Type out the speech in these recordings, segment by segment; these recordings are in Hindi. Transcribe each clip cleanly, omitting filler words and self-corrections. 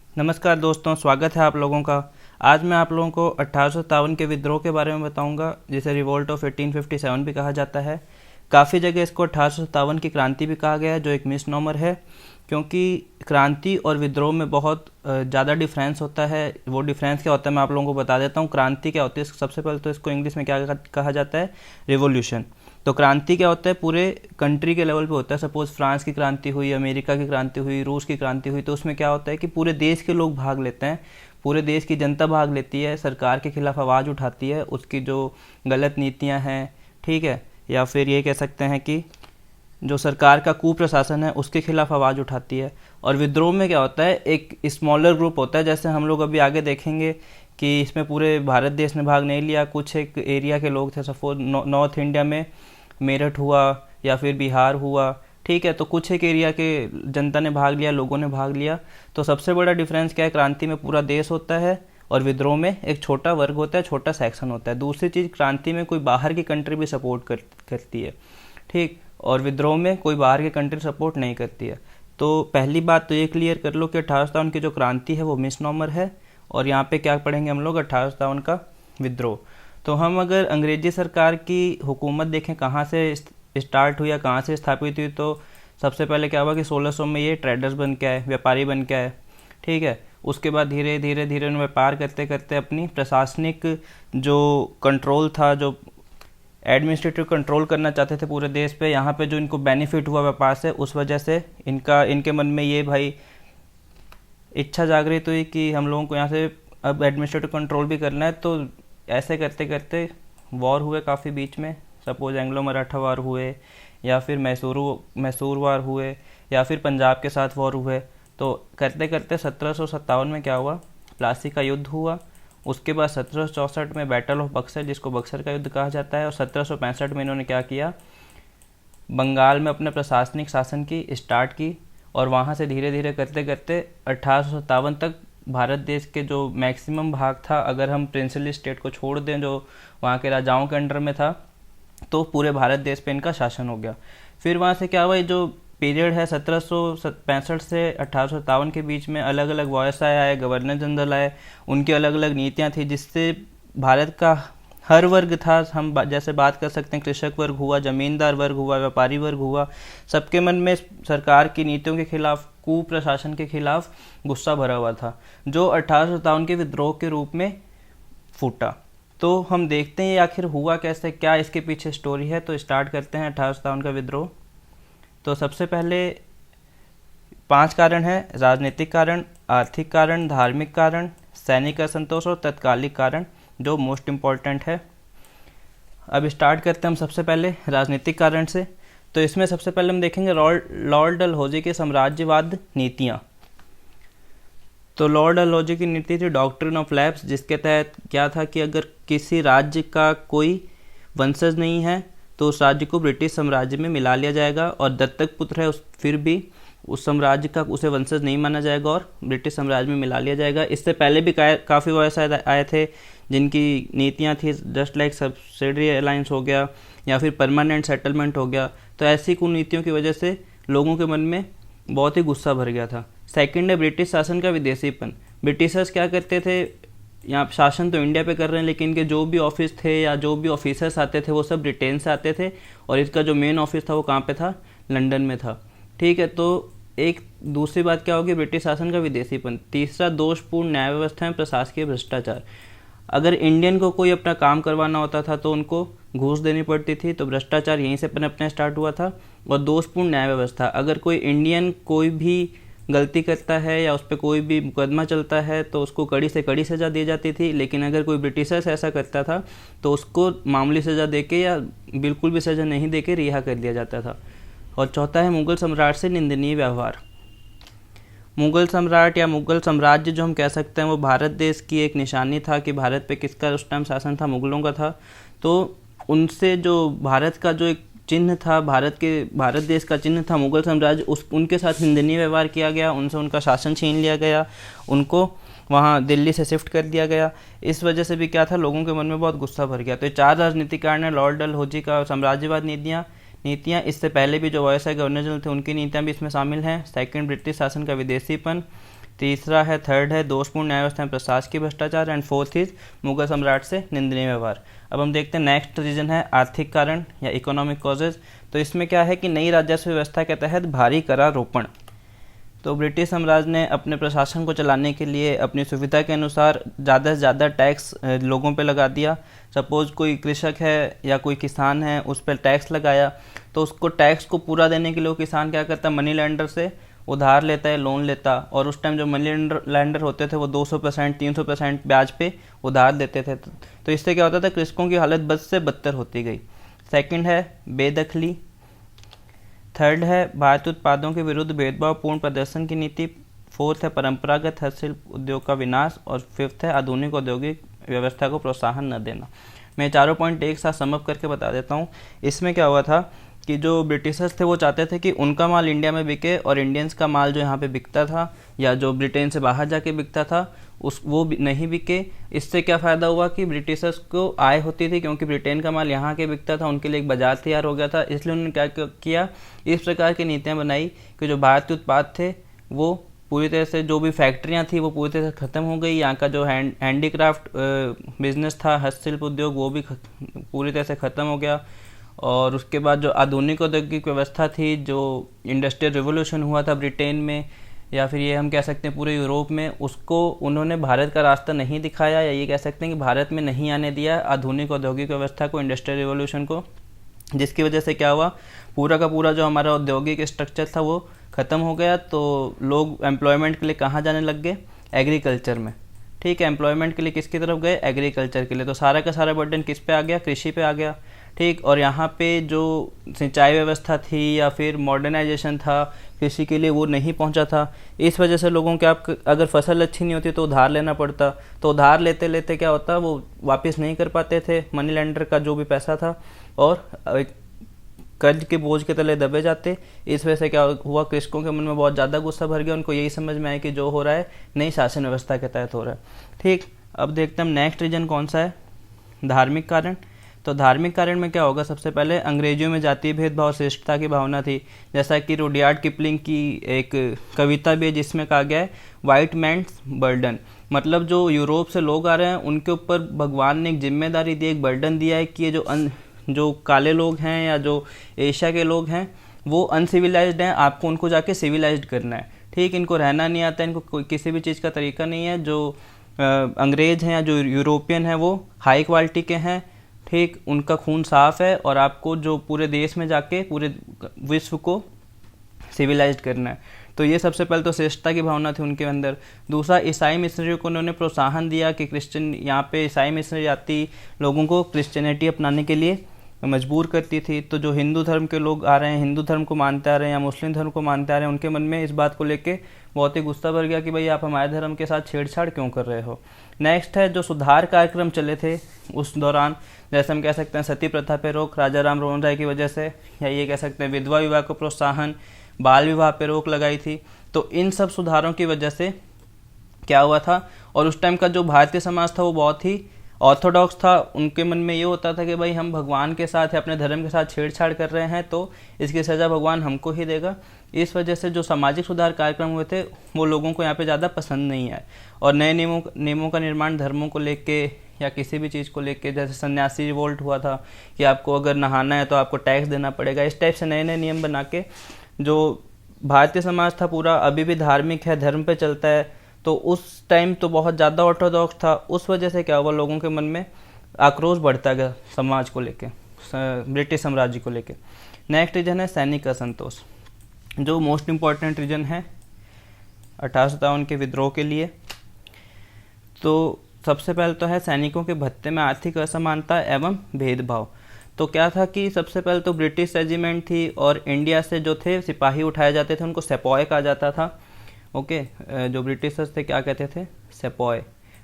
नमस्कार दोस्तों, स्वागत है आप लोगों का। आज मैं आप लोगों को 1857 के विद्रोह के बारे में बताऊंगा, जिसे रिवोल्ट ऑफ 1857 भी कहा जाता है। काफ़ी जगह इसको 1857 की क्रांति भी कहा गया है, जो एक मिसनॉमर है, क्योंकि क्रांति और विद्रोह में बहुत ज़्यादा डिफरेंस होता है। वो डिफरेंस क्या होता है मैं आप लोगों को बता देता हूँ। क्रांति क्या होती है, सबसे पहले तो इसको इंग्लिश में क्या कहा जाता है, रिवोल्यूशन। तो क्रांति क्या होता है, पूरे कंट्री के लेवल पे होता है। सपोज फ्रांस की क्रांति हुई, अमेरिका की क्रांति हुई, रूस की क्रांति हुई, तो उसमें क्या होता है कि पूरे देश के लोग भाग लेते हैं, पूरे देश की जनता भाग लेती है, सरकार के खिलाफ आवाज़ उठाती है, उसकी जो गलत नीतियां हैं, ठीक है, या फिर ये कह सकते हैं कि जो सरकार का कुप्रशासन है उसके खिलाफ आवाज़ उठाती है। और विद्रोह में क्या होता है, एक स्मॉलर ग्रुप होता है, जैसे हम लोग अभी आगे देखेंगे कि इसमें पूरे भारत देश ने भाग नहीं लिया, कुछ एक एरिया के लोग थे। सपोज नॉर्थ इंडिया में मेरठ हुआ या फिर बिहार हुआ, ठीक है, तो कुछ एक एरिया के जनता ने भाग लिया, लोगों ने भाग लिया। तो सबसे बड़ा डिफरेंस क्या है, क्रांति में पूरा देश होता है और विद्रोह में एक छोटा वर्ग होता है, छोटा सेक्शन होता है। दूसरी चीज़, क्रांति में कोई बाहर की कंट्री भी सपोर्ट करती है, ठीक, और विद्रोह में कोई बाहर की कंट्री सपोर्ट नहीं करती है। तो पहली बात तो ये क्लियर कर लो कि 1857 की जो क्रांति है वो मिसनॉमर है। और यहाँ पे क्या पढ़ेंगे हम लोग, 1857 का विद्रोह। तो हम अगर अंग्रेजी सरकार की हुकूमत देखें कहाँ से स्टार्ट हुई या कहाँ से स्थापित हुई, तो सबसे पहले क्या हुआ कि 1600 में ये ट्रेडर्स बन के आए, व्यापारी बन के आए, ठीक है। उसके बाद धीरे धीरे धीरे उन्होंने व्यापार करते करते अपनी प्रशासनिक जो कंट्रोल था, जो एडमिनिस्ट्रेटिव कंट्रोल करना चाहते थे पूरे देश पे, यहाँ पे जो इनको बेनिफिट हुआ व्यापार से, उस वजह से इनके मन में ये भाई इच्छा जागृत हुई कि हम लोगों को यहाँ से अब एडमिनिस्ट्रेटिव कंट्रोल भी करना है। तो ऐसे करते करते वॉर हुए काफ़ी बीच में। सपोज एंग्लो मराठा वार हुए, या फिर मैसूर वार हुए, या फिर पंजाब के साथ वॉर हुए। तो करते करते 1757 में क्या हुआ, प्लासी का युद्ध हुआ। उसके बाद 1764 में बैटल ऑफ बक्सर, जिसको बक्सर का युद्ध कहा जाता है। और 1765 में इन्होंने क्या किया, बंगाल में अपने प्रशासनिक शासन की स्टार्ट की। और वहाँ से धीरे धीरे करते करते 1857 तक भारत देश के जो मैक्सिमम भाग था, अगर हम प्रिंसली स्टेट को छोड़ दें जो वहाँ के राजाओं के अंडर में था, तो पूरे भारत देश पे इनका शासन हो गया। फिर वहाँ से क्या हुआ, ये जो पीरियड है 1765 से 1857 के बीच में अलग अलग वायसराय आए, गवर्नर जनरल आए, उनकी अलग अलग नीतियाँ थी, जिससे भारत का हर वर्ग था, हम जैसे बात कर सकते हैं कृषक वर्ग हुआ, जमींदार वर्ग हुआ, व्यापारी वर्ग हुआ, सबके मन में सरकार की नीतियों के खिलाफ, कुप्रशासन के खिलाफ गुस्सा भरा हुआ था, जो 1857 के विद्रोह के रूप में फूटा। तो हम देखते हैं आखिर हुआ कैसे, क्या इसके पीछे स्टोरी है। तो स्टार्ट करते हैं 1857 का विद्रोह। तो सबसे पहले 5 कारण हैं: राजनीतिक कारण, आर्थिक कारण, धार्मिक कारण, सैनिक असंतोष और तत्कालिक कारण, जो मोस्ट इम्पॉर्टेंट है। अब स्टार्ट करते हैं हम सबसे पहले राजनीतिक कारण से। तो इसमें सबसे पहले हम देखेंगे लॉर्ड डलहौजी के साम्राज्यवाद नीतियाँ। तो लॉर्ड डलहौजी की नीति थी डॉक्ट्रिन ऑफ लैप्स, जिसके तहत क्या था कि अगर किसी राज्य का कोई वंशज नहीं है तो उस राज्य को ब्रिटिश साम्राज्य में मिला लिया जाएगा, और दत्तक पुत्र है फिर भी उस साम्राज्य का उसे वंशज नहीं माना जाएगा और ब्रिटिश साम्राज्य में मिला लिया जाएगा। इससे पहले भी काफ़ी वैसे आए थे जिनकी नीतियाँ थी जस्ट लाइक सब्सिडरी अलायंस हो गया, या फिर परमानेंट सेटलमेंट हो गया। तो ऐसी कुनीतियों की वजह से लोगों के मन में बहुत ही गुस्सा भर गया था। सेकंड है ब्रिटिश शासन का विदेशीपन। ब्रिटिशर्स क्या करते थे, यहाँ शासन तो इंडिया पे कर रहे हैं, लेकिन इनके जो भी ऑफिस थे या जो भी ऑफिसर्स आते थे वो सब ब्रिटेन से आते थे, और इसका जो मेन ऑफिस था वो कहाँ पे था, लंदन में था, ठीक है। तो एक दूसरी बात क्या होगी, ब्रिटिश शासन का विदेशीपन। तीसरा, दोषपूर्ण न्याय व्यवस्था में प्रशासकीय भ्रष्टाचार। अगर इंडियन को कोई अपना काम करवाना होता था तो उनको घूस देनी पड़ती थी, तो भ्रष्टाचार यहीं से पनपना स्टार्ट हुआ था। और दोषपूर्ण न्याय व्यवस्था, अगर कोई इंडियन कोई भी गलती करता है या उस पर कोई भी मुकदमा चलता है तो उसको कड़ी से कड़ी सज़ा दी जाती थी, लेकिन अगर कोई ब्रिटिशर्स ऐसा करता था तो उसको मामूली सज़ा देके या बिल्कुल भी सज़ा नहीं देके रिहा कर दिया जाता था। और चौथा है मुगल सम्राट से निंदनीय व्यवहार। मुगल सम्राट या मुगल साम्राज्य जो हम कह सकते हैं वो भारत देश की एक निशानी था कि भारत पे किसका उस टाइम शासन था, मुगलों का था। तो उनसे जो भारत का जो एक चिन्ह था, भारत देश का चिन्ह था मुगल साम्राज्य, उनके साथ निंदनीय व्यवहार किया गया, उनसे उनका शासन छीन लिया गया, उनको वहाँ दिल्ली से शिफ्ट कर दिया गया। इस वजह से भी क्या था, लोगों के मन में बहुत गुस्सा भर गया। तो ये 4 राजनीतिक कारण है। लॉर्ड डलहौजी का साम्राज्यवाद नीतियाँ, इससे पहले भी जो वायसराय गवर्नर जनरल थे उनकी नीतियाँ भी इसमें शामिल हैं। सेकंड, ब्रिटिश शासन का विदेशीपन। तीसरा है, थर्ड है दोषपूर्ण न्याय व्यवस्था में प्रशासकीय भ्रष्टाचार, एंड फोर्थ इज मुगल सम्राट से निंदनीय व्यवहार। अब हम देखते हैं नेक्स्ट रीजन है आर्थिक कारण या इकोनॉमिक कॉजेज। तो इसमें क्या है कि नई राजस्व व्यवस्था के तहत भारी करारोपण। तो ब्रिटिश साम्राज्य ने अपने प्रशासन को चलाने के लिए अपनी सुविधा के अनुसार ज़्यादा से ज़्यादा टैक्स लोगों पे लगा दिया। सपोज़ कोई कृषक है या कोई किसान है, उस पर टैक्स लगाया, तो उसको टैक्स को पूरा देने के लिए वो किसान क्या करता है, मनी लैंडर से उधार लेता है, लोन लेता। और उस टाइम जो मनी लैंडर होते थे वो 200% 300% ब्याज पे उधार देते थे। तो इससे क्या होता था, कृषकों की हालत बद से बदतर होती गई। सेकंड है बेदखली। थर्ड है भारतीय उत्पादों के विरुद्ध भेदभावपूर्ण प्रदर्शन की नीति। फोर्थ है परंपरागत हस्तशिल्प उद्योग का विनाश। और फिफ्थ है आधुनिक औद्योगिक व्यवस्था को प्रोत्साहन न देना। मैं चारों पॉइंट एक साथ समअप करके बता देता हूँ। इसमें क्या हुआ था कि जो ब्रिटिशर्स थे वो चाहते थे कि उनका माल इंडिया में बिके और इंडियंस का माल जो यहाँ पे बिकता था या जो ब्रिटेन से बाहर जाके बिकता था वो नहीं बिके। इससे क्या फ़ायदा हुआ कि ब्रिटिशर्स को आय होती थी, क्योंकि ब्रिटेन का माल यहाँ के बिकता था, उनके लिए एक बाजार तैयार हो गया था। इसलिए उन्होंने क्या किया, इस प्रकार की नीतियाँ बनाई कि जो भारतीय उत्पाद थे वो पूरी तरह से, जो भी फैक्ट्रियाँ थी वो पूरी तरह से ख़त्म हो गई। यहाँ का जो हैंडीक्राफ्ट बिजनेस था, हस्तशिल्प उद्योग, वो भी पूरी तरह से ख़त्म हो गया। और उसके बाद जो आधुनिक औद्योगिक व्यवस्था थी, जो इंडस्ट्रियल रिवोल्यूशन हुआ था ब्रिटेन में, या फिर ये हम कह सकते हैं पूरे यूरोप में, उसको उन्होंने भारत का रास्ता नहीं दिखाया, या ये कह सकते हैं कि भारत में नहीं आने दिया आधुनिक औद्योगिक व्यवस्था को, इंडस्ट्रियल रिवोल्यूशन को। जिसकी वजह से क्या हुआ, पूरा का पूरा जो हमारा औद्योगिक स्ट्रक्चर था वो ख़त्म हो गया। तो लोग एम्प्लॉयमेंट के लिए कहाँ जाने लग गए, एग्रीकल्चर में। ठीक है, एम्प्लॉयमेंट के लिए किसकी तरफ गए, एग्रीकल्चर के लिए। तो सारा का सारा बर्डन किस पे आ गया, कृषि पे आ गया। ठीक, और यहाँ पे जो सिंचाई व्यवस्था थी या फिर मॉडर्नाइजेशन था कृषि के लिए, वो नहीं पहुँचा था। इस वजह से लोगों के अगर फसल अच्छी नहीं होती तो उधार लेना पड़ता। तो उधार लेते लेते क्या होता, वो वापस नहीं कर पाते थे मनी लैंडर का जो भी पैसा था, और कर्ज के बोझ के तले दबे जाते। इस वजह से क्या हुआ, कृषकों के मन में बहुत ज़्यादा गुस्सा भर गया। उनको यही समझ में आया कि जो हो रहा है नई शासन व्यवस्था के तहत हो रहा है। ठीक, अब देखते हैं नेक्स्ट रीजन कौन सा है, धार्मिक कारण। तो धार्मिक कारण में क्या होगा, सबसे पहले अंग्रेजियों में जातीय भेदभाव श्रेष्ठता की भावना थी। जैसा कि रुडयार्ड किपलिंग की एक कविता भी है जिसमें कहा गया है वाइट मैन्स बर्डन, मतलब जो यूरोप से लोग आ रहे हैं उनके ऊपर भगवान ने एक जिम्मेदारी दी, एक बर्डन दिया है कि ये जो काले लोग हैं या जो एशिया के लोग हैं वो अनसिविलाइज्ड हैं, आपको उनको जाके सिविलाइज्ड करना है। ठीक, इनको रहना नहीं आता, इनको किसी भी चीज़ का तरीका नहीं है। जो अंग्रेज हैं या जो यूरोपियन हैं वो हाई क्वालिटी के हैं। ठीक, उनका खून साफ है और आपको जो पूरे देश में जाके पूरे विश्व को सिविलाइज्ड करना है। तो ये सबसे पहले तो श्रेष्ठता की भावना थी उनके अंदर। दूसरा, ईसाई मिशनरियों को उन्होंने प्रोत्साहन दिया कि क्रिश्चियन, यहाँ पे ईसाई मिशनरी आती लोगों को क्रिश्चियनिटी अपनाने के लिए मजबूर करती थी। तो जो हिंदू धर्म के लोग आ रहे हैं, हिंदू धर्म को मानते आ रहे हैं या मुस्लिम धर्म को मानते आ रहे हैं, उनके मन में इस बात को लेके बहुत ही गुस्सा भर गया कि भाई आप हमारे धर्म के साथ छेड़छाड़ क्यों कर रहे हो। नेक्स्ट है जो सुधार कार्यक्रम चले थे उस दौरान, जैसे हम कह सकते हैं सती प्रथा पे रोक राजा राम मोहन राय की वजह से, या ये कह सकते हैं विधवा विवाह को प्रोत्साहन, बाल विवाह पे रोक लगाई थी। तो इन सब सुधारों की वजह से क्या हुआ था, और उस टाइम का जो भारतीय समाज था वो बहुत ही ऑर्थोडॉक्स था। उनके मन में ये होता था कि भाई हम भगवान के साथ या अपने धर्म के साथ छेड़छाड़ कर रहे हैं तो इसकी सज़ा भगवान हमको ही देगा। इस वजह से जो सामाजिक सुधार कार्यक्रम हुए थे वो लोगों को यहाँ पे ज़्यादा पसंद नहीं आए। और नए नियमों का निर्माण धर्मों को लेके या किसी भी चीज़ को लेके, जैसे सन्यासी रिवोल्ट हुआ था कि आपको अगर नहाना है तो आपको टैक्स देना पड़ेगा, इस टाइप से नए नए नियम बना के जो भारतीय समाज था पूरा अभी भी धार्मिक है, धर्म पे चलता है। तो उस टाइम तो बहुत ज़्यादा ऑर्थोडॉक्स था। उस वजह से क्या हुआ, लोगों के मन में आक्रोश बढ़ता गया समाज को लेके, ब्रिटिश साम्राज्य को लेके। नेक्स्ट रीजन है सैनिक असंतोष, जो मोस्ट इम्पॉर्टेंट रीजन है 1857 के विद्रोह के लिए। तो सबसे पहले तो है सैनिकों के भत्ते में आर्थिक असमानता एवं भेदभाव। तो क्या था कि सबसे पहले तो ब्रिटिश रेजिमेंट थी और इंडिया से जो थे सिपाही उठाए जाते थे उनको सेपॉय कहा जाता था। ओके, जो ब्रिटिशर्स थे क्या कहते थे, सेपॉय।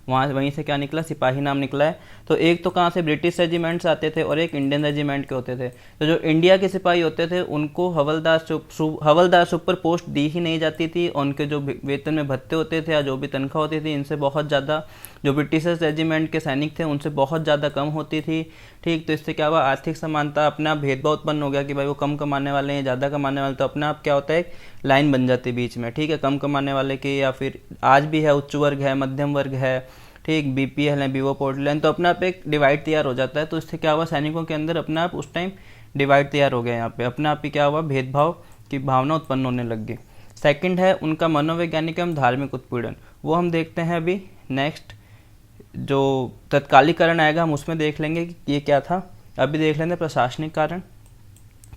वहाँ वहीं से क्या निकला, सिपाही नाम निकला है। तो एक तो कहाँ से, ब्रिटिश रेजिमेंट्स आते थे और एक इंडियन रेजिमेंट के होते थे। तो जो इंडिया के सिपाही होते थे उनको हवलदार सुपर पोस्ट दी ही नहीं जाती थी। उनके जो वेतन में भत्ते होते थे या जो भी तनख्वाह होती थी इनसे बहुत ज़्यादा, जो ब्रिटिश रेजिमेंट के सैनिक थे उनसे बहुत ज़्यादा कम होती थी। ठीक, तो इससे क्या हुआ, आर्थिक समानता, अपने आप भेदभाव उत्पन्न हो गया कि भाई वो कम कमाने वाले हैं, ज़्यादा कमाने वाले, तो अपने आप क्या होता है, एक लाइन बन जाती है बीच में। ठीक है, कम कमाने वाले की, या फिर आज भी है उच्च वर्ग है, मध्यम वर्ग है, ठीक, बीपीएल है, बीओ पोर्टल है, तो अपने आप एक डिवाइड तैयार हो जाता है। तो इससे क्या हुआ, सैनिकों के अंदर अपने आप उस टाइम डिवाइड तैयार हो गया, यहाँ पे अपने आप ही क्या हुआ, भेदभाव की भावना उत्पन्न होने लग गई। सेकंड है उनका मनोवैज्ञानिक एवं धार्मिक उत्पीड़न, वो हम देखते हैं अभी नेक्स्ट जो तत्कालीकरण आएगा हम उसमें देख लेंगे कि ये क्या था। अभी देख लेंगे प्रशासनिक कारण।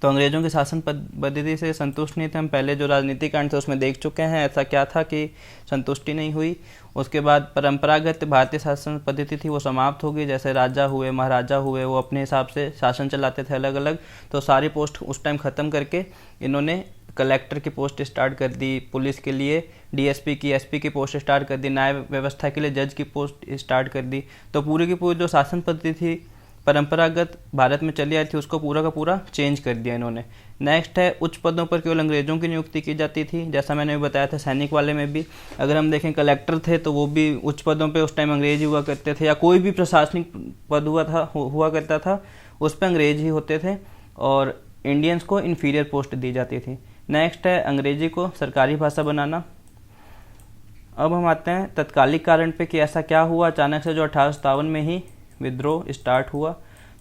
तो अंग्रेजों की शासन पद्धति से संतुष्ट नहीं थे, हम पहले जो राजनीतिक कांड थे उसमें देख चुके हैं ऐसा क्या था कि संतुष्टि नहीं हुई। उसके बाद परंपरागत भारतीय शासन पद्धति थी वो समाप्त हो गई, जैसे राजा हुए, महाराजा हुए, वो अपने हिसाब से शासन चलाते थे अलग अलग। तो सारी पोस्ट उस टाइम ख़त्म करके इन्होंने कलेक्टर की पोस्ट स्टार्ट कर दी, पुलिस के लिए डीएसपी की, एसपी की पोस्ट स्टार्ट कर दी, न्याय व्यवस्था के लिए जज की पोस्ट स्टार्ट कर दी। तो पूरी की पूरी जो शासन पद्धति थी परंपरागत भारत में चली आई थी उसको पूरा का पूरा चेंज कर दिया इन्होंने। नेक्स्ट है उच्च पदों पर केवल अंग्रेजों की नियुक्ति की जाती थी, जैसा मैंने भी बताया था सैनिक वाले में भी। अगर हम देखें कलेक्टर थे तो वो भी उच्च पदों पे उस टाइम अंग्रेज ही हुआ करते थे, या कोई भी प्रशासनिक पद हुआ करता था उस पर अंग्रेज ही होते थे, और इंडियंस को इन्फीरियर पोस्ट दी जाती थी। नेक्स्ट है अंग्रेजी को सरकारी भाषा बनाना। अब हम आते हैं तत्कालिक कारण पे कि ऐसा क्या हुआ अचानक से जो 1857 में ही विद्रोह स्टार्ट हुआ।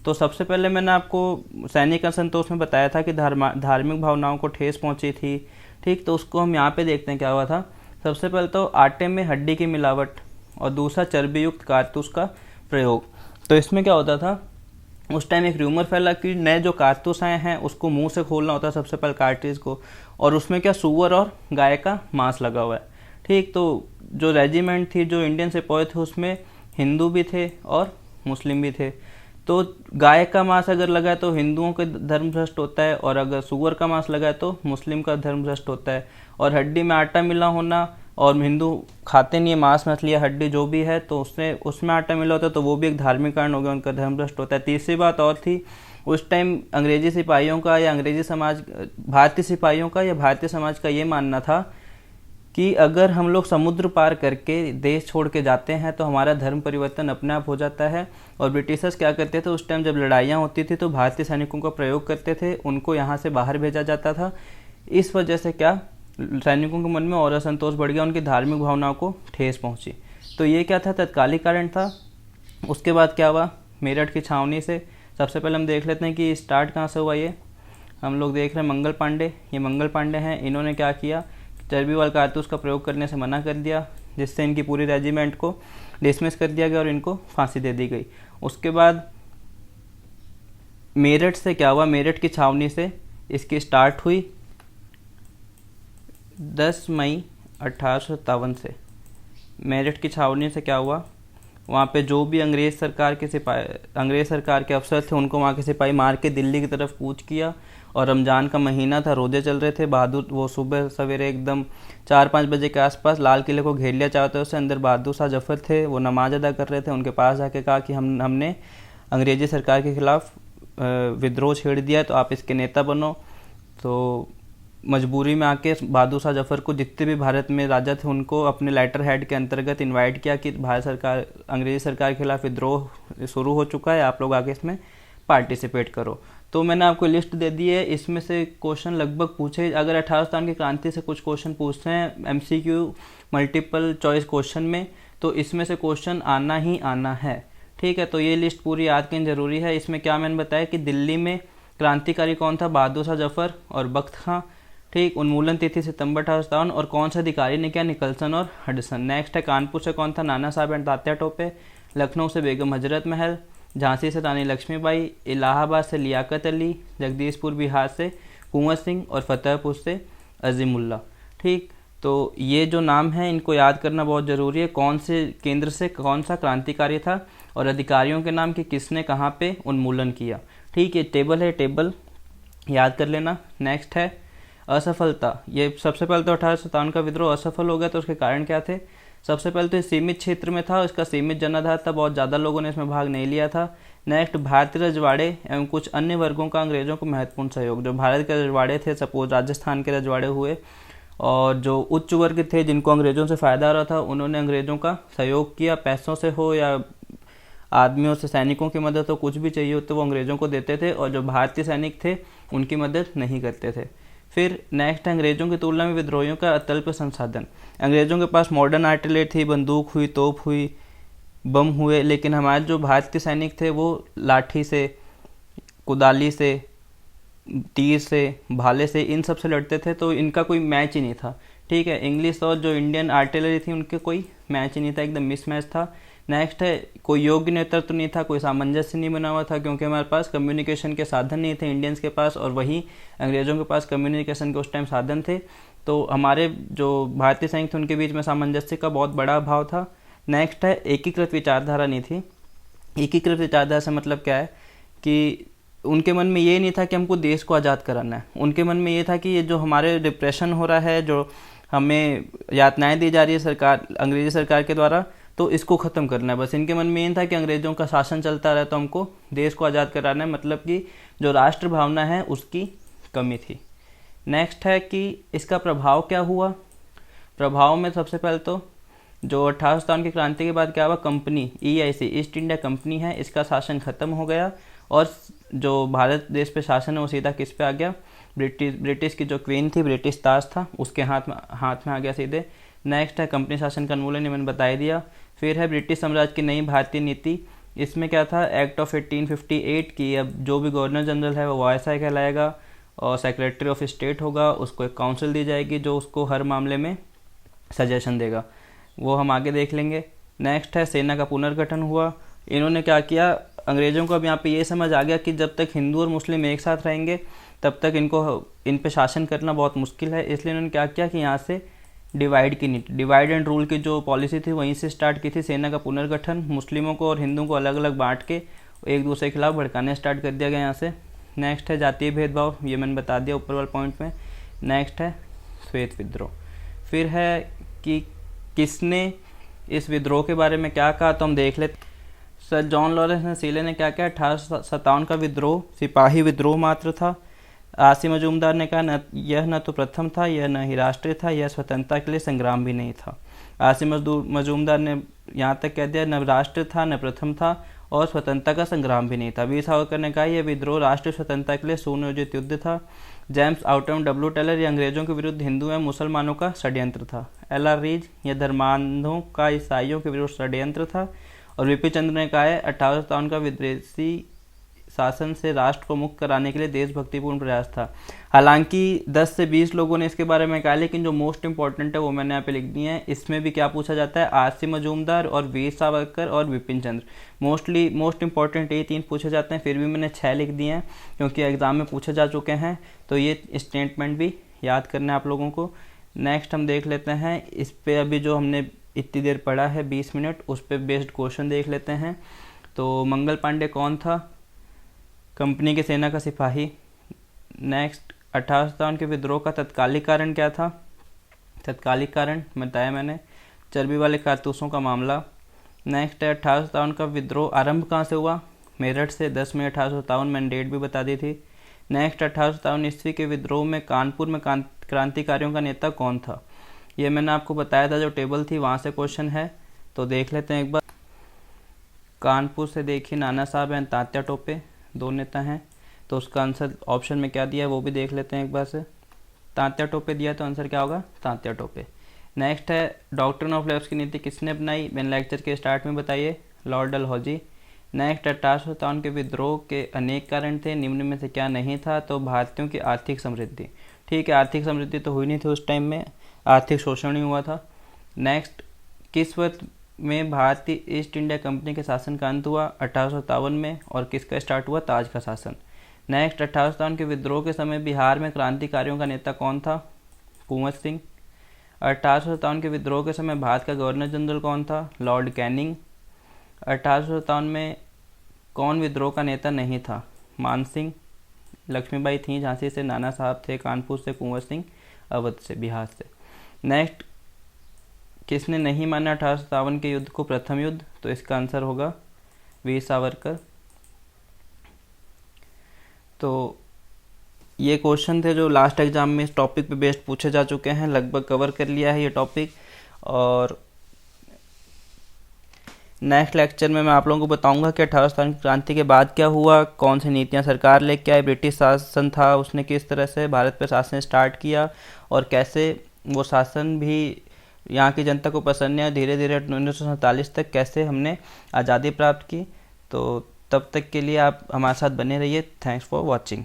तो सबसे पहले मैंने आपको सैनिक असंतोष में बताया था कि धार्मिक भावनाओं को ठेस पहुंची थी। ठीक, तो उसको हम यहाँ पे देखते हैं क्या हुआ था। सबसे पहले तो आटे में हड्डी की मिलावट, और दूसरा चर्बी युक्त कारतूस का प्रयोग। तो इसमें क्या होता था, उस टाइम एक र्यूमर फैला कि नए जो कारतूस आए हैं उसको मुंह से खोलना होता है सबसे पहले कार्ट्रिज को, और उसमें क्या सूअर और गाय का मांस लगा हुआ है। ठीक, तो जो रेजिमेंट थी, जो इंडियन सिपाही थे उसमें हिंदू भी थे और मुस्लिम भी थे। तो गाय का मांस अगर लगा है तो हिंदुओं का धर्म भ्रष्ट होता है, और अगर सूअर का मांस लगा है तो मुस्लिम का धर्म भ्रष्ट होता है। और हड्डी में आटा मिला होना, और हिंदू खाते नहीं है मांस मछली या हड्डी जो भी है, तो उसमें आटा मिला होता है तो वो भी एक धार्मिक कारण हो गया, उनका धर्म भ्रष्ट होता है। तीसरी बात और थी, उस टाइम अंग्रेजी सिपाहियों का या अंग्रेजी समाज, भारतीय सिपाहियों का या भारतीय समाज का ये मानना था कि अगर हम लोग समुद्र पार करके देश छोड़ के जाते हैं तो हमारा धर्म परिवर्तन अपने आप हो जाता है। और ब्रिटिशर्स क्या करते थे उस टाइम जब लड़ाइयाँ होती थी तो भारतीय सैनिकों का प्रयोग करते थे, उनको यहाँ से बाहर भेजा जाता था। इस वजह से क्या सैनिकों के मन में और असंतोष बढ़ गया, उनकी धार्मिक भावनाओं को ठेस पहुँची। तो ये क्या था, तत्कालिक कारण था। उसके बाद क्या हुआ, मेरठ की छावनी से सबसे पहले हम देख लेते हैं कि स्टार्ट कहाँ से हुआ। ये हम लोग देख रहे हैं मंगल पांडे, ये मंगल पांडे हैं। इन्होंने क्या किया, चर्बी वाले कारतूस का प्रयोग करने से मना कर दिया, जिससे इनकी पूरी रेजिमेंट को डिसमिस कर दिया गया और इनको फांसी दे दी गई। उसके बाद मेरठ से क्या हुआ, मेरठ की छावनी से इसकी स्टार्ट हुई 10 मई 1857 से। मेरठ की छावनी से क्या हुआ, वहाँ पे जो भी अंग्रेज सरकार के अफसर थे उनको वहाँ के सिपाही मार के दिल्ली की तरफ कूच किया। और रमज़ान का महीना था, रोजे चल रहे थे। बहादुर वो सुबह सवेरे एकदम 4-5 बजे के आसपास लाल किले को घेर लिया चाहते उससे। अंदर बहादुर शाह जफर थे, वो नमाज अदा कर रहे थे। उनके पास जाके कहा कि हमने अंग्रेजी सरकार के खिलाफ विद्रोह छेड़ दिया है, तो आप इसके नेता बनो। तो मजबूरी में आके बहादुर शाह जफर को जितने भी भारत में राजा थे उनको अपने लेटर हेड के अंतर्गत इनवाइट किया कि भारत सरकार, अंग्रेजी सरकार के खिलाफ विद्रोह शुरू हो चुका है, आप लोग आगे इसमें पार्टिसिपेट करो। तो मैंने आपको लिस्ट दे दी है, इसमें से क्वेश्चन लगभग पूछे। अगर 1857 की क्रांति से कुछ क्वेश्चन पूछते हैं एमसीक्यू मल्टीपल चॉइस क्वेश्चन में, तो इसमें से क्वेश्चन आना ही आना है। ठीक है, तो ये लिस्ट पूरी याद करनी जरूरी है। इसमें क्या मैंने बताया कि दिल्ली में क्रांतिकारी कौन था, बहादुर शाह जफर और बख्त खां। ठीक, उन्मूलन तिथि सितंबर 1857, और कौन सा अधिकारी ने किया, निकलसन और हडसन। नेक्स्ट है कानपुर से कौन था, नाना साहब एंड तात्या टोपे। लखनऊ से बेगम हजरत महल। झांसी से रानी लक्ष्मीबाई। इलाहाबाद से लियाकत अली। जगदीशपुर बिहार से कुंवर सिंह, और फतेहपुर से अजीमुल्ला। ठीक, तो ये जो नाम है इनको याद करना बहुत ज़रूरी है, कौन से केंद्र से कौन सा क्रांतिकारी था, और अधिकारियों के नाम कि किसने कहाँ पे उन्मूलन किया। ठीक, ये टेबल है, टेबल याद कर लेना। नेक्स्ट है असफलता। ये सबसे पहले तो 1857 का विद्रोह असफल हो गया, तो उसके कारण क्या थे, सबसे पहले तो ये सीमित क्षेत्र में था, इसका सीमित जनाधार था, बहुत ज़्यादा लोगों ने इसमें भाग नहीं लिया था। नेक्स्ट, भारतीय रजवाड़े एवं कुछ अन्य वर्गों का अंग्रेजों को महत्वपूर्ण सहयोग। जो भारत के रजवाड़े थे, सपोज राजस्थान के रजवाड़े हुए, और जो उच्च वर्ग थे जिनको अंग्रेज़ों से फ़ायदा आ रहा था, उन्होंने अंग्रेज़ों का सहयोग किया, पैसों से हो या आदमियों से, सैनिकों की मदद हो, कुछ भी चाहिए हो तो वो अंग्रेज़ों को देते थे, और जो भारतीय सैनिक थे उनकी मदद नहीं करते थे। फिर नेक्स्ट, अंग्रेज़ों की तुलना में विद्रोहियों का अत्यल्प संसाधन। अंग्रेज़ों के पास मॉडर्न आर्टिलरी थी, बंदूक हुई, तोप हुई, बम हुए, लेकिन हमारे जो भारतीय सैनिक थे वो लाठी से, कुदाली से, तीर से, भाले से, इन सब से लड़ते थे, तो इनका कोई मैच ही नहीं था। ठीक है, इंग्लिश और जो इंडियन आर्टिलरी थी उनके कोई मैच ही नहीं था, एकदम मिसमैच था। नेक्स्ट है, कोई योग्य नेतृत्व नहीं था, कोई सामंजस्य नहीं बना हुआ था, क्योंकि हमारे पास कम्युनिकेशन के साधन नहीं थे इंडियंस के पास, और वहीं अंग्रेज़ों के पास कम्युनिकेशन के उस टाइम साधन थे। तो हमारे जो भारतीय सैनिक थे उनके बीच में सामंजस्य का बहुत बड़ा अभाव था। नेक्स्ट है, एकीकृत विचारधारा नहीं थी। एकीकृत विचारधारा से मतलब क्या है कि उनके मन में ये नहीं था कि हमको देश को आज़ाद कराना है। उनके मन में ये था कि ये जो हमारे डिप्रेशन हो रहा है, जो हमें यातनाएं दी जा रही है सरकार, अंग्रेजी सरकार के द्वारा, तो इसको ख़त्म करना है। बस इनके मन में ये था कि अंग्रेज़ों का शासन चलता रहा, तो हमको देश को आज़ाद कराना है, मतलब कि जो राष्ट्र भावना है उसकी कमी थी। नेक्स्ट है कि इसका प्रभाव क्या हुआ। प्रभाव में सबसे पहले तो जो 1857 की क्रांति के बाद क्या हुआ, company EIC, east India company है, इसका शासन खत्म हो गया, और जो भारत देश पे शासन है वो सीधा किस पे आ गया, ब्रिटिश की जो क्वीन थी, ब्रिटिश ताज था, उसके हाथ में आ गया सीधे। नेक्स्ट है, कंपनी शासन का उन्मूलन, ये मैंने बता ही दिया। फिर है ब्रिटिश साम्राज्य की नई भारतीय नीति। इसमें क्या था, एक्ट ऑफ 1858 की, अब जो भी गवर्नर जनरल है वो वायसराय कहलाएगा, और सेक्रेटरी ऑफ स्टेट होगा, उसको एक काउंसिल दी जाएगी जो उसको हर मामले में सजेशन देगा, वो हम आगे देख लेंगे। नेक्स्ट है, सेना का पुनर्गठन हुआ। इन्होंने क्या किया, अंग्रेज़ों को अब यहाँ पे ये समझ आ गया कि जब तक हिंदू और मुस्लिम एक साथ रहेंगे तब तक इन पे शासन करना बहुत मुश्किल है, इसलिए इन्होंने क्या किया कि यहाँ से डिवाइड की नीति, डिवाइड एंड रूल की जो पॉलिसी थी वहीं से स्टार्ट की थी। सेना का पुनर्गठन, मुस्लिमों को और हिंदुओं को अलग अलग बांट के एक दूसरे के खिलाफ भड़काने स्टार्ट कर दिया गया यहाँ से। नेक्स्ट है, जातीय भेदभाव, ये मैंने बता दिया ऊपर वाले पॉइंट में। नेक्स्ट है, श्वेत विद्रोह। फिर है कि किसने इस विद्रोह के बारे में क्या कहा, तो हम देख लेते। सर जॉन लॉरेंस ने सीले ने क्या किया, 1857 का विद्रोह सिपाही विद्रोह मात्र था। आसी मजूमदार ने कहा, यह न तो प्रथम था, यह न ही राष्ट्रीय था, यह स्वतंत्रता के लिए संग्राम भी नहीं था। आसी मजूमदार ने यहाँ तक कह दिया, न राष्ट्र था, न प्रथम था, और स्वतंत्रता का संग्राम भी नहीं था। वीर सावरकर ने कहा, यह विद्रोह राष्ट्रीय स्वतंत्रता के लिए सुनियोजित युद्ध था। जेम्स आउटम डब्ल्यू टेलर, यह अंग्रेजों के विरुद्ध हिंदू एवं मुसलमानों का षड्यंत्र था। LR रीज, यह धर्मांधों का ईसाइयों के विरुद्ध षड्यंत्र था। और VP चंद्र ने कहा है, 1857 का विदेशी शासन से राष्ट्र को मुक्त कराने के लिए देशभक्तिपूर्ण प्रयास था। हालांकि 10 से 20 लोगों ने इसके बारे में कहा, लेकिन जो मोस्ट इंपॉर्टेंट है वो मैंने यहाँ पे लिख दिए हैं। इसमें भी क्या पूछा जाता है, आरसी मजूमदार और वीर सावरकर और विपिन चंद्र, मोस्ट इंपॉर्टेंट ये 3 पूछे जाते हैं। फिर भी मैंने 6 लिख दिए हैं क्योंकि एग्जाम में पूछे जा चुके हैं, तो ये स्टेटमेंट भी याद करना है आप लोगों को। नेक्स्ट हम देख लेते हैं, इस पर अभी जो हमने इतनी देर पढ़ा है 20 मिनट, उस पर बेस्ड क्वेश्चन देख लेते हैं। तो मंगल पांडे कौन था, कंपनी के सेना का सिपाही। नेक्स्ट, 1857 के विद्रोह का तत्कालिक कारण क्या था, तत्कालिक कारण बताया मैंने, चर्बी वाले कारतूसों का मामला। नेक्स्ट है, 1857 का विद्रोह आरंभ कहाँ से हुआ, मेरठ से, 10 मई 1857, मैंने डेट भी बता दी थी। नेक्स्ट, 1857 ईस्वी के विद्रोह में कानपुर में क्रांतिकारियों का नेता कौन था, ये मैंने आपको बताया था, जो टेबल थी वहाँ से क्वेश्चन है, तो देख लेते हैं एक बार। कानपुर से देखिए नाना साहब एंड तात्या टोपे, 2 नेता हैं, तो उसका आंसर ऑप्शन में क्या दिया है वो भी देख लेते हैं एक बार से। तात्या टोपे दिया तो आंसर क्या होगा, तात्या टोपे। नेक्स्ट है, डॉक्ट्रिन ऑफ लेफ्ट की नीति किसने अपनाई, मैंने लेक्चर के स्टार्ट में बताइए, लॉर्ड डलहौजी। नेक्स्ट, 1857 के विद्रोह के अनेक कारण थे, निम्न में से क्या नहीं था, तो भारतीयों की आर्थिक समृद्धि। ठीक है, आर्थिक समृद्धि तो हुई नहीं थी उस टाइम में, आर्थिक शोषण ही हुआ था। नेक्स्ट, किस वर्ष में भारतीय ईस्ट इंडिया कंपनी के शासन का अंत हुआ, 1857 में, और किसका स्टार्ट हुआ, ताज का शासन। नेक्स्ट, 1857 के विद्रोह के समय बिहार में क्रांतिकारियों का नेता कौन था, कुंवर सिंह। 1857 के विद्रोह के समय भारत का गवर्नर जनरल कौन था, लॉर्ड कैनिंग। 1857 में कौन विद्रोह का नेता नहीं था, मान सिंह। लक्ष्मीबाई थी झांसी से, नाना साहब थे कानपुर से, कुंवर सिंह अवध से, बिहार से। नेक्स्ट, किसने नहीं माना 1857 के युद्ध को प्रथम युद्ध? तो इसका आंसर होगा वीर सावरकर। तो ये क्वेश्चन थे जो लास्ट एग्जाम में इस टॉपिक पे बेस्ड पूछे जा चुके हैं, लगभग कवर कर लिया है ये टॉपिक। और नेक्स्ट लेक्चर में मैं आप लोगों को बताऊंगा कि 1857 की क्रांति के बाद क्या हुआ, कौन सी नीतियां सरकार लेके आई, ब्रिटिश शासन था उसने किस तरह से भारत पर शासन स्टार्ट किया और कैसे वो शासन भी यहाँ की जनता को पसंद नहीं आया, धीरे धीरे 1947 तक कैसे हमने आज़ादी प्राप्त की। तो तब तक के लिए आप हमारे साथ बने रहिए। Thanks for watching.